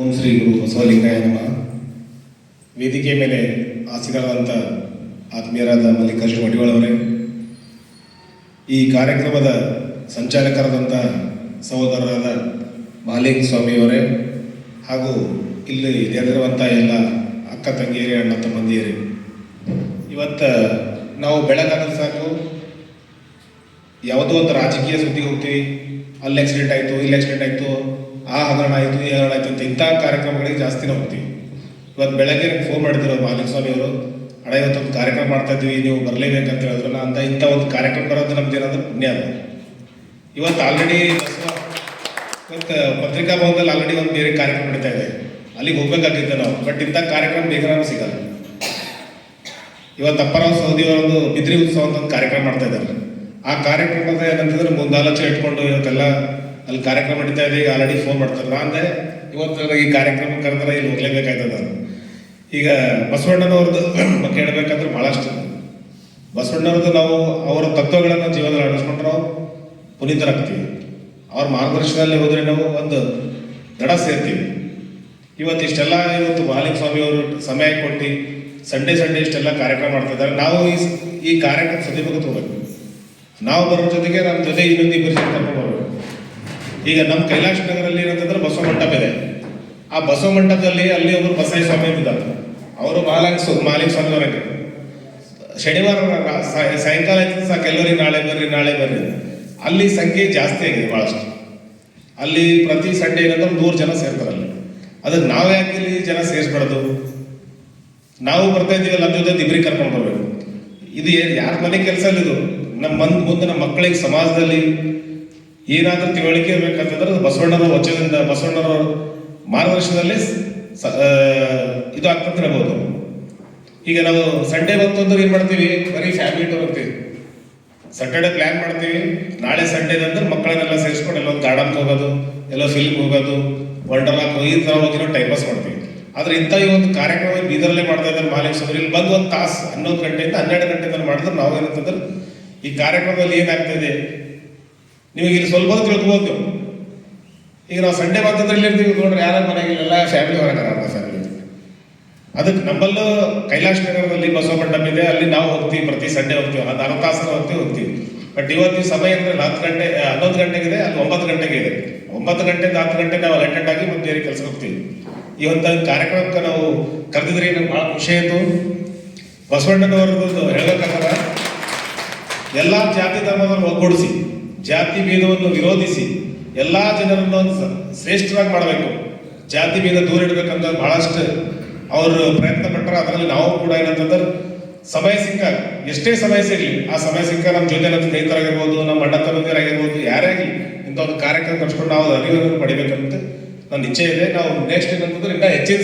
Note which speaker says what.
Speaker 1: ಓಂ ಶ್ರೀ ಗುರು ಬಸವಲಿಂಗಾಯ ನಮಃ. ವೇದಿಕೆ ಮೇಲೆ ಆಸೀನರಾದಂಥ ಆತ್ಮೀಯರಾದ ಮಲ್ಲಿಕಾರ್ಜುನ ಮಡಿವಾಳವರೇ, ಈ ಕಾರ್ಯಕ್ರಮದ ಸಂಚಾಲಕರಾದಂಥ ಸಹೋದರರಾದ ಮಹಾಲಿಂಗ ಸ್ವಾಮಿಯವರೇ, ಹಾಗೂ ಇಲ್ಲಿ ನೆರೆದಿರುವಂಥ ಎಲ್ಲ ಅಕ್ಕ ತಂಗಿಯರೇ, ಅಣ್ಣ ತಮ್ಮಂದಿಯರೇ, ಇವತ್ತು ನಾವು ಬೆಳಗಾದ್ರೆ ಸಾಕು ಯಾವುದೋ ಒಂದು ರಾಜಕೀಯ ಸುದ್ದಿಗೆ ಹೋಗ್ತೀವಿ. ಅಲ್ಲಿ ಆಕ್ಸಿಡೆಂಟ್ ಆಯಿತು, ಇಲ್ಲಿ ಆಕ್ಸಿಡೆಂಟ್ ಆಯಿತು, ಆ ಹಗರಣ ಆಯಿತು, ಈ ಹಗರಣ ಆಯಿತು ಅಂತ ಇಂಥ ಕಾರ್ಯಕ್ರಮಗಳಿಗೆ ಜಾಸ್ತಿ ನಾವು ಹೋಗ್ತೀವಿ. ಇವತ್ತು ಬೆಳಗ್ಗೆ ಫೋನ್ ಮಾಡಿದ್ರು ಮಹಾಲಿಂಗ ಸ್ವಾಮಿಯವರು, ಅಣ್ಣ ಇವತ್ತೊಂದು ಕಾರ್ಯಕ್ರಮ ಮಾಡ್ತಾ ಇದ್ವಿ, ನೀವು ಬರಲೇಬೇಕಂತ ಹೇಳಿದ್ರಲ್ಲ ಅಂತ. ಇಂಥ ಒಂದು ಕಾರ್ಯಕ್ರಮ ಬರೋದು ನಮ್ದು ಏನಾದರೂ ಪುಣ್ಯ ಅದು. ಇವತ್ತು ಆಲ್ರೆಡಿ ಇವತ್ತು ಪತ್ರಿಕಾ ಭವನದಲ್ಲಿ ಆಲ್ರೆಡಿ ಒಂದು ಬೇರೆ ಕಾರ್ಯಕ್ರಮ ನಡೀತಾ ಇದೆ, ಅಲ್ಲಿಗೆ ಹೋಗ್ಬೇಕಾಗಿತ್ತು ನಾವು. ಬಟ್ ಇಂಥ ಕಾರ್ಯಕ್ರಮ ಬೇಗ ನಮ್ಗೆ ಸಿಗಲ್ಲ. ಇವತ್ತು ಅಪ್ಪರಾವ್ ಸೌದಿಯವರೊಂದು ಬಿದ್ರಿ ಉತ್ಸವ ಅಂತ ಒಂದು ಕಾರ್ಯಕ್ರಮ ಮಾಡ್ತಾ ಇದ್ದಾರೆ. ಆ ಕಾರ್ಯಕ್ರಮದ ಏನಂತಂದ್ರೆ ಮುಂದಾಲೋಚನೆ ಇಟ್ಕೊಂಡು ಇವತ್ತೆಲ್ಲ ಅಲ್ಲಿ ಕಾರ್ಯಕ್ರಮ ನಡೀತಾ ಇದೆ. ಈಗ ಆಲ್ರೆಡಿ ಫೋನ್ ಮಾಡ್ತಾರೆ. ಅಂದರೆ ಇವತ್ತು ಈ ಕಾರ್ಯಕ್ರಮ ಕರೆದ್ರೆ ಇಲ್ಲಿ ಹೋಗ್ಲೇಬೇಕಾಯ್ತದ. ಈಗ ಬಸವಣ್ಣನವ್ರದ್ದು ಬಗ್ಗೆ ಹೇಳ್ಬೇಕಂದ್ರೆ ಭಾಳಷ್ಟು. ಬಸವಣ್ಣವ್ರದ್ದು ನಾವು ಅವರ ತತ್ವಗಳನ್ನು ಜೀವನದಲ್ಲಿ ಅಳಿಸ್ಕೊಂಡ್ರೆ ನಾವು ಪುನೀತರಾಗ್ತೀವಿ. ಅವ್ರ ಮಾರ್ಗದರ್ಶನದಲ್ಲಿ ಹೋದರೆ ನಾವು ಒಂದು ದಡ ಸೇರ್ತೀವಿ. ಇವತ್ತು ಇಷ್ಟೆಲ್ಲ ಇವತ್ತು ಮಹಾಲಿಂಗ ಸ್ವಾಮಿಯವರು ಸಮಯ ಕೊಟ್ಟು ಸಂಡೇ ಇಷ್ಟೆಲ್ಲ ಕಾರ್ಯಕ್ರಮ ಮಾಡ್ತಾ ಇದ್ದಾರೆ. ನಾವು ಈ ಕಾರ್ಯಕ್ರಮ ಸದುಪಯೋಗ ತಗೋಬೇಕು. ನಾವು ಬರೋ ಜೊತೆಗೆ ನಮ್ಮ ಜೊತೆ ಇನ್ನೊಂದು ಇಬ್ಬರು ಜನ ಕರ್ಕೊಂಡು ಬರಬೇಕು. ಈಗ ನಮ್ಮ ಕೈಲಾಸ ನಗರಲ್ಲಿ ಏನಂತಂದ್ರೆ ಬಸವ ಮಂಟಪ ಇದೆ. ಆ ಬಸವ ಮಂಟಪದಲ್ಲಿ ಅಲ್ಲಿ ಒಬ್ಬರು ಬಸವ ಸ್ವಾಮಿ ಇದ್ದಾರೆ. ಅವರು ಮಹಾಲಿಂಗ ಸ್ವಾಮಿಯವರಿಗೆ ಶನಿವಾರ ಸಾಯಂಕಾಲ ಆಯ್ತು ಸಾಕು ಎಲ್ಲರಿಗೆ ನಾಳೆ ಬರ್ರಿ. ಅಲ್ಲಿ ಸಂಖ್ಯೆ ಜಾಸ್ತಿ ಆಗಿದೆ ಭಾಳಷ್ಟು. ಅಲ್ಲಿ ಪ್ರತಿ ಸಂಡೇ ಏನಂದ್ರೆ 100 ಜನ ಸೇರ್ತಾರಲ್ಲಿ. ಅದಕ್ಕೆ ನಾವು ಯಾಕೆ ಇಲ್ಲಿ ಜನ ಸೇರಿಸ್ಬಾರ್ದು? ನಾವು ಬರ್ತಾ ಇದ್ದೀವಿ, ನಮ್ಮ ಜೊತೆ ಇಬ್ಬರಿಗೆ ಕರ್ಕೊಂಡು ಬರ್ಬೇಕು. ಇದು ಯಾರ ಮನೆ ಕೆಲಸ ಇದು? ನಮ್ಮ ಮುಂದೆ ನಮ್ಮ ಮಕ್ಕಳಿಗೆ ಸಮಾಜದಲ್ಲಿ ಏನಾದರೂ ತಿಳುವಳಿಕೆ ಇರಬೇಕಂತಂದ್ರೆ ಬಸವಣ್ಣರ ವಚನದಿಂದ, ಬಸವಣ್ಣರ ಮಾರ್ಗದರ್ಶನದಲ್ಲಿ ಇದು ಆಗ್ತಂತ ಹೇಳ್ಬೋದು. ಈಗ ನಾವು ಸಂಡೇ ಬಂತು ಅಂದ್ರೆ ಏನು ಮಾಡ್ತೀವಿ? ಬರೀ ಫ್ಯಾಮಿಲಿ ಟೂರ್ ಹೋಗ್ತೀವಿ. ಸ್ಯಾಟರ್ಡೆ ಪ್ಲ್ಯಾನ್ ಮಾಡ್ತೀವಿ. ನಾಳೆ ಸಂಡೇದಂದ್ರೆ ಮಕ್ಕಳನ್ನೆಲ್ಲ ಸೇರಿಸ್ಕೊಂಡು ಎಲ್ಲೋ ಗಾರ್ಡನ್ಗೆ ಹೋಗೋದು, ಎಲ್ಲೋ ಫಿಲ್ಮ್ ಹೋಗೋದು, ವಂಡರ್ಲಾಕ್ ಈ ಥರ ಹೋಗಿ ನಾವು ಟೈಮ್ ಪಾಸ್ ಮಾಡ್ತೀವಿ. ಆದರೆ ಇಂಥ ಈ ಒಂದು ಕಾರ್ಯಕ್ರಮ ಬೀದರಲ್ಲೇ ಮಾಡ್ತಾ ಇದ್ದಾರೆ ಮಹಾಲಿಂಗ ಸ್ವಾಮಿ. ಇಲ್ಲಿ ಬಂದು ಒಂದು ತಾಸು 11 ಗಂಟೆಯಿಂದ 12 ಗಂಟೆ ತನಕ ಮಾಡಿದ್ರೆ ನಾವು ಏನಂತಂದ್ರೆ ಈ ಕಾರ್ಯಕ್ರಮದಲ್ಲಿ ಏನಾಗ್ತದೆ ನಿಮಗೆ ಇಲ್ಲಿ ಸ್ವಲ್ಪ ತಿಳ್ಕೊಬೋದು ನೀವು. ಈಗ ನಾವು ಸಂಡೇ ಬಂತಂದ್ರೆ ಇಲ್ಲಿ ಇರ್ತೀವಿ ನೋಡ್ರಿ, ಯಾರ ಮನೆಗೆ ಎಲ್ಲ ಫ್ಯಾಮಿಲಿ ಹೊರಗಾರ ಫ್ಯಾಮಿಲಿ. ಅದಕ್ಕೆ ನಮ್ಮಲ್ಲೂ ಕೈಲಾಸ ನಗರದಲ್ಲಿ ಬಸವ ಮಂಟಪ ಇದೆ, ಅಲ್ಲಿ ನಾವು ಹೋಗ್ತೀವಿ. ಪ್ರತಿ ಸಂಡೇ ಹೋಗ್ತೀವಿ, ಅದು ಅರ್ಧ ತಾಸನ ಹೋಗ್ತೀವಿ. ಬಟ್ ಇವತ್ತು ಸಮಯ ಅಂದರೆ 10 ಗಂಟೆ 11 ಗಂಟೆಗಿದೆ, ಅಲ್ಲಿ 9 ಗಂಟೆಗೆ ಇದೆ. 9 ಗಂಟೆಯಿಂದ 10 ಗಂಟೆ ನಾವು ಅಲ್ಲಿ ಅಟೆಂಡ್ ಆಗಿ ಮತ್ತೆ ಬೇರೆ ಕೆಲಸ ಹೋಗ್ತೀವಿ. ಈ ಒಂದು ಕಾರ್ಯಕ್ರಮಕ್ಕೆ ನಾವು ಕರೆದಿದ್ರೆ ನಮ್ಗೆ ಭಾಳ ಖುಷಿ ಆಯಿತು. ಬಸವಣ್ಣನವರದ್ದು ಹೇಳ್ಬೇಕಂದ್ರೆ ಎಲ್ಲ ಜಾತಿ ಧರ್ಮವನ್ನು ಒಗ್ಗೂಡಿಸಿ, ಜಾತಿ ಭೇದವನ್ನು ವಿರೋಧಿಸಿ ಎಲ್ಲ ಜನರನ್ನು ಶ್ರೇಷ್ಠರಾಗಿ ಮಾಡಬೇಕು, ಜಾತಿ ಭೇದ ದೂರ ಇಡಬೇಕಂತ ಭಾಳಷ್ಟು ಅವರು ಪ್ರಯತ್ನ ಪಟ್ಟರೆ. ಅದರಲ್ಲಿ ನಾವು ಕೂಡ ಏನಂತಂದ್ರೆ ಸಮಯ ಸಿಕ್ಕಾಗ, ಎಷ್ಟೇ ಸಮಯ ಸಿಗಲಿ, ಆ ಸಮಯ ಸಿಕ್ಕಾಗ ನಮ್ಮ ಜೊತೆ ನಮ್ಮ ಸ್ನೇಹಿತರಾಗಿರ್ಬೋದು, ನಮ್ಮ ಅಣ್ಣ ತಮ್ಮಂದಿರಾಗಿರ್ಬೋದು, ಯಾರೇ ಆಗಲಿ ಇಂಥ ಒಂದು ಕಾರ್ಯಕ್ರಮ ಕಟ್ಸ್ಕೊಂಡು ನಾವು ಅರಿವನ್ನು ಪಡಿಬೇಕಂತ ನನ್ನ ಇಚ್ಛೆ ಇದೆ. ನಾವು ನೆಕ್ಸ್ಟ್ ಏನಂತಂದ್ರೆ ಇನ್ನೂ ಹೆಚ್ಚಿನ